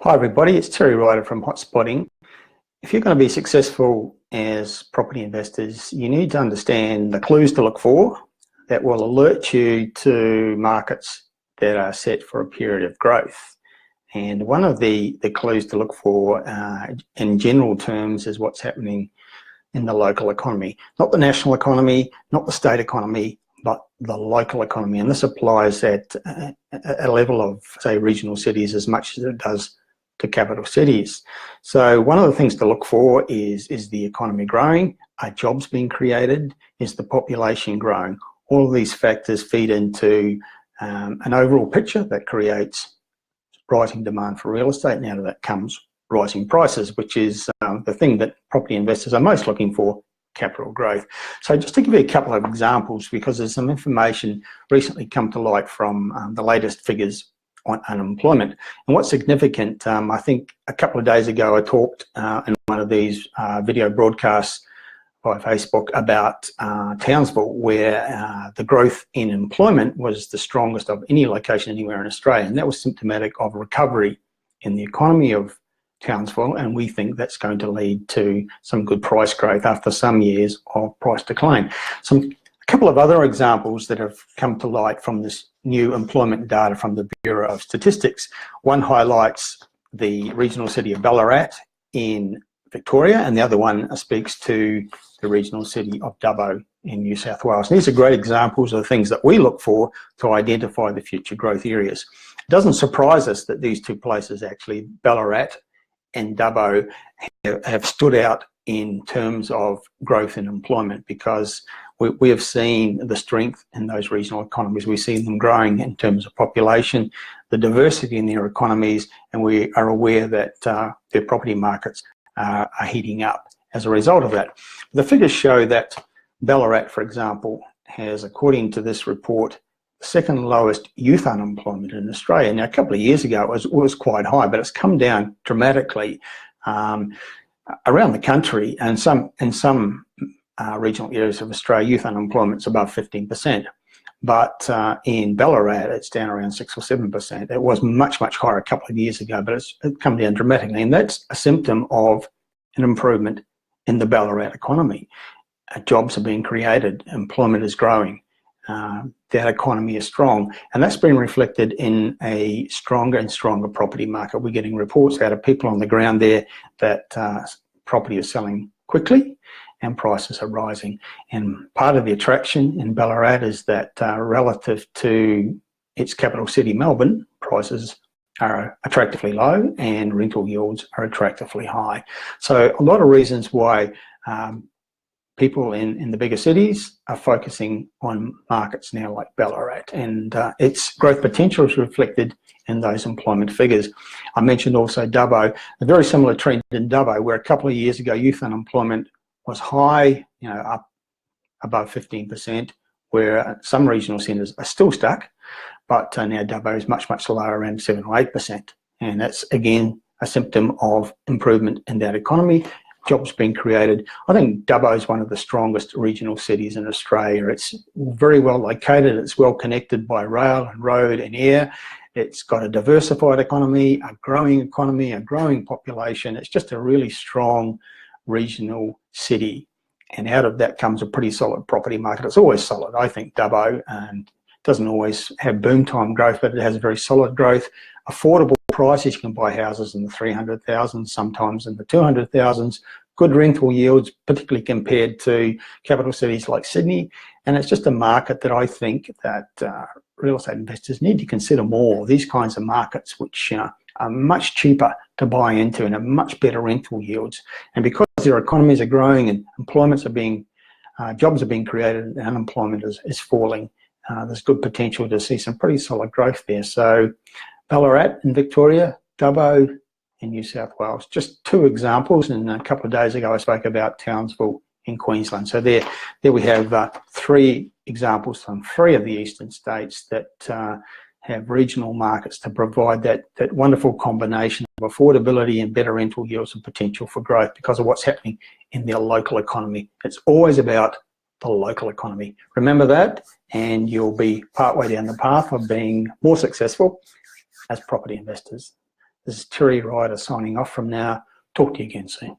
Hi everybody, it's Terry Ryder from Hotspotting. If you're going to be successful as property investors, you need to understand the clues to look for that will alert you to markets that are set for a period of growth. And one of the clues to look for in general terms is what's happening in the local economy. Not the national economy, not the state economy, but the local economy. And this applies at a level of, say, regional cities as much as it does to capital cities. So one of the things to look for is the economy growing? Are jobs being created? Is the population growing? All of these factors feed into an overall picture that creates rising demand for real estate, and out of that comes rising prices, which is the thing that property investors are most looking for, capital growth. So just to give you a couple of examples, because there's some information recently come to light from the latest figures on unemployment. And what's significant, I think a couple of days ago I talked in one of these video broadcasts by Facebook about Townsville, where the growth in employment was the strongest of any location anywhere in Australia, and that was symptomatic of recovery in the economy of Townsville, and we think that's going to lead to some good price growth after some years of price decline. A couple of other examples that have come to light from this new employment data from the Bureau of Statistics. One highlights the regional city of Ballarat in Victoria, and the other one speaks to the regional city of Dubbo in New South Wales. And these are great examples of the things that we look for to identify the future growth areas. It doesn't surprise us that these two places, actually, Ballarat and Dubbo, have stood out in terms of growth in employment, because we have seen the strength in those regional economies. We've seen them growing in terms of population, the diversity in their economies, and we are aware that their property markets are heating up as a result of that. The figures show that Ballarat, for example, has, according to this report, the second lowest youth unemployment in Australia. Now, a couple of years ago it was quite high, but it's come down dramatically around the country, and in some regional areas of Australia, youth unemployment is above 15%. But in Ballarat, it's down around 6 or 7%. It was much higher a couple of years ago, but it's come down dramatically. And that's a symptom of an improvement in the Ballarat economy. Jobs are being created, employment is growing, that economy is strong. And that's been reflected in a stronger and stronger property market. We're getting reports out of people on the ground there that property is selling quickly and prices are rising. And part of the attraction in Ballarat is that relative to its capital city, Melbourne, prices are attractively low and rental yields are attractively high. So a lot of reasons why people in the bigger cities are focusing on markets now like Ballarat, and its growth potential is reflected in those employment figures. I mentioned also Dubbo, a very similar trend in Dubbo, where a couple of years ago youth unemployment was high, up above 15%, where some regional centres are still stuck, but now Dubbo is much lower, around 7 or 8%. And that's, again, a symptom of improvement in that economy, jobs being created. I think Dubbo is one of the strongest regional cities in Australia. It's very well located, it's well connected by rail and road and air. It's got a diversified economy, a growing population. It's just a really strong regional city, and out of that comes a pretty solid property market. It's always solid, I think, Dubbo, and doesn't always have boom time growth, but it has very solid growth, affordable prices. You can buy houses in the 300,000s, sometimes in the 200,000s, good rental yields, particularly compared to capital cities like Sydney. And it's just a market that I think that real estate investors need to consider more. These kinds of markets which are much cheaper to buy into and have much better rental yields. And because their economies are growing and jobs are being created and unemployment is falling, there's good potential to see some pretty solid growth there. So Ballarat in Victoria, Dubbo in New South Wales, just two examples. And a couple of days ago I spoke about Townsville in Queensland. So there we have three examples from three of the eastern states that have regional markets to provide that wonderful combination of affordability and better rental yields and potential for growth because of what's happening in their local economy. It's always about the local economy. Remember that, and you'll be partway down the path of being more successful as property investors. This is Terry Ryder signing off from now. Talk to you again soon.